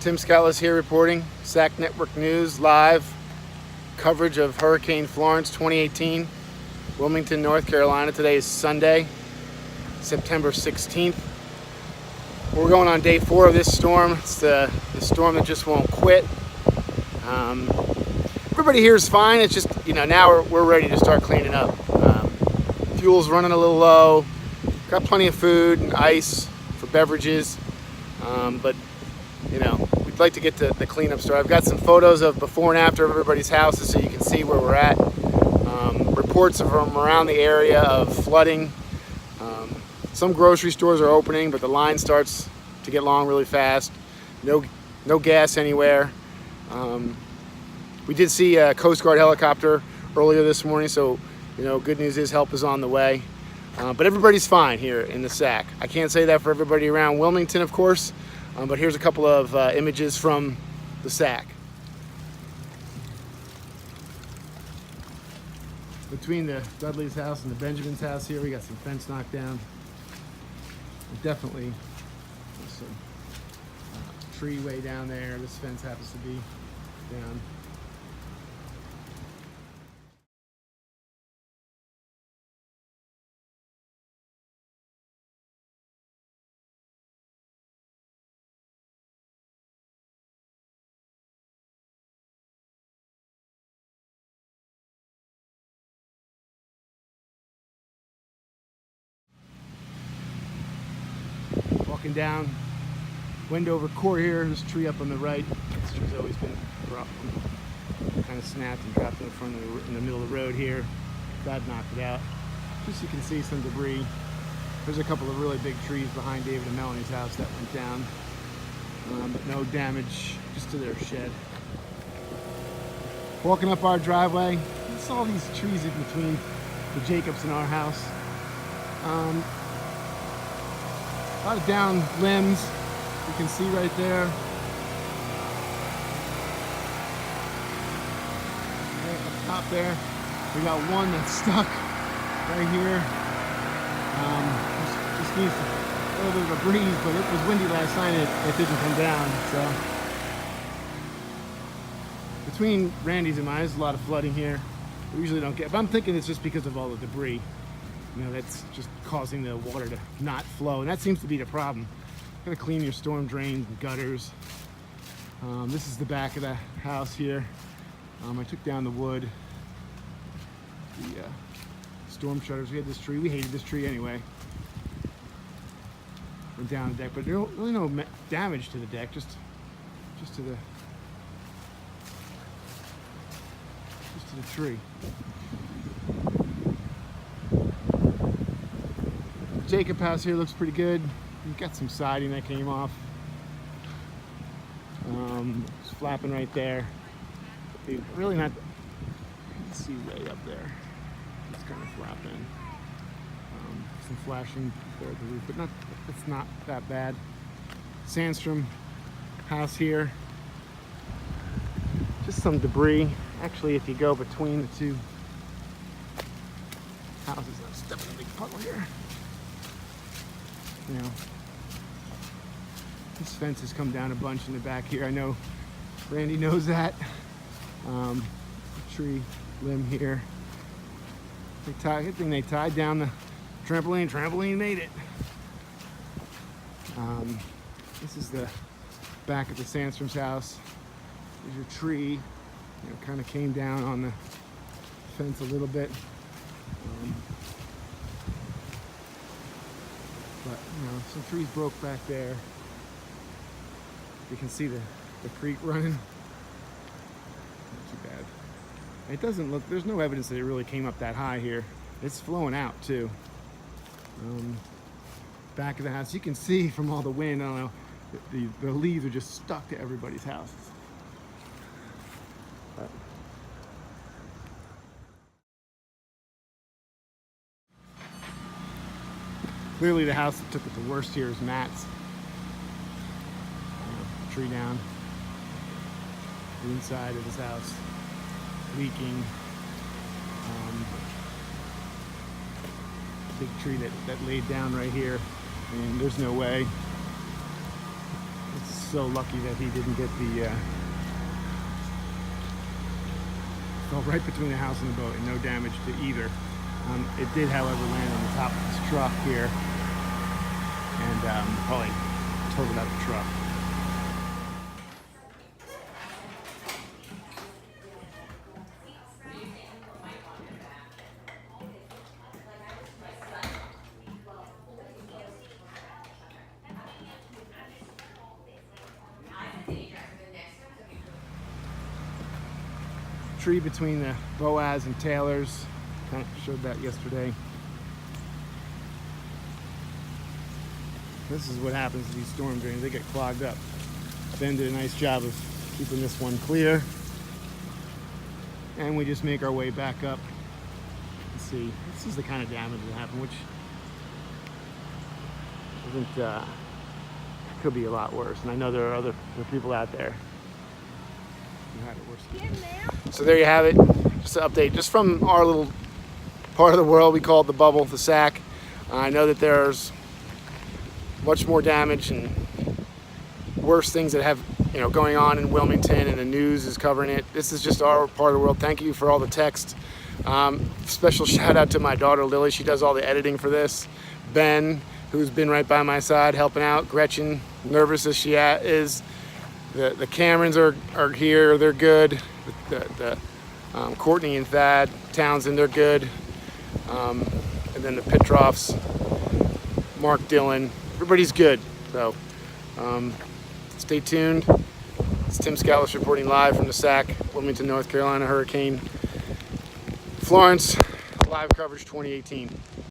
Tim Scoutelas here reporting SAC Network News live coverage of Hurricane Florence 2018, Wilmington, North Carolina. Today is Sunday, September 16th. We're going on day 4 of this storm. It's the storm that just won't quit. Everybody here is fine. It's just, now we're ready to start cleaning up. Fuel's running a little low. Got plenty of food and ice for beverages, but we'd like to get to the cleanup start. I've got some photos of before and after of everybody's houses so you can see where we're at. Reports from around the area of flooding. Some grocery stores are opening, but the line starts to get long really fast. No gas anywhere. We did see a Coast Guard helicopter earlier this morning, so good news is help is on the way. But everybody's fine here in the SAC. I can't say that for everybody around Wilmington, of course, but here's a couple of images from the SAC. Between the Dudley's house and the Benjamin's house here, we got some fence knocked down. Definitely some tree way down there. This fence happens to be down. Walking down Wendover Court here, this tree up on the right. This tree's always been kind of snapped and dropped in front of in the middle of the road here. That knocked it out. Just so you can see some debris. There's a couple of really big trees behind David and Melanie's house that went down, but no damage, just to their shed. Walking up our driveway, I saw these trees in between the Jacobs and our house. A lot of down limbs, you can see right there. Right up top there, we got one that's stuck right here. Just needs a little bit of a breeze, but it was windy last night and it didn't come down. So between Randy's and mine, there's a lot of flooding here. We usually don't get, but I'm thinking it's just because of all the debris. That's just causing the water to not flow, and that seems to be the problem. Gotta clean your storm drains and gutters. This is the back of the house here. I took down the wood, the storm shutters. We had this tree. We hated this tree anyway. Went down the deck, but there's really no damage to the deck, just to the tree. Jacob house here looks pretty good. We've got some siding that came off. It's flapping right there. Really not, you can see way up there. It's kind of flapping. Some flashing there at the roof, but it's not that bad. Sandstrom house here. Just some debris. Actually, if you go between the two houses, I'm stepping in a big puddle here. This fence has come down a bunch in the back here. I know Randy knows that. Tree limb here. Good thing they tied down the trampoline. Trampoline made it. This is the back of the Sandstrom's house. There's your tree. Kind of came down on the fence a little bit. But some trees broke back there. You can see the creek running. Not too bad. It doesn't look, there's no evidence that it really came up that high here. It's flowing out too. Back of the house, you can see from all the wind, I don't know, the leaves are just stuck to everybody's houses. But clearly the house that took it the worst here is Matt's. Tree down. The inside of his house leaking. Big tree that laid down right here, and there's no way It's so lucky that he didn't get the fell right between the house and the boat, and no damage to either. It did, however, land on the top of this truck here, and probably totaled out the truck. Tree between the Boaz and Taylors, kind of showed that yesterday. This is what happens to these storm drains. They get clogged up. Ben did a nice job of keeping this one clear, and we just make our way back up. Let's see, this is the kind of damage that happened, which I think could be a lot worse, and I know there are people out there who had it worse. So there you have it, just an update just from our little part of the world. We call it the bubble, the sack. I know that there's much more damage and worse things that have going on in Wilmington, and the news is covering it. This is just our part of the world. Thank you for all the text. Special shout out to my daughter Lily. She does all the editing for this. Ben, who's been right by my side helping out. Gretchen, nervous as she is. The Camerons are here. They're good. Courtney and Thad Townsend, they're good. And then the Petroffs, Mark Dillon, everybody's good. So stay tuned. It's Tim Scoutelas reporting live from the SAC, Wilmington, North Carolina, Hurricane Florence live coverage 2018.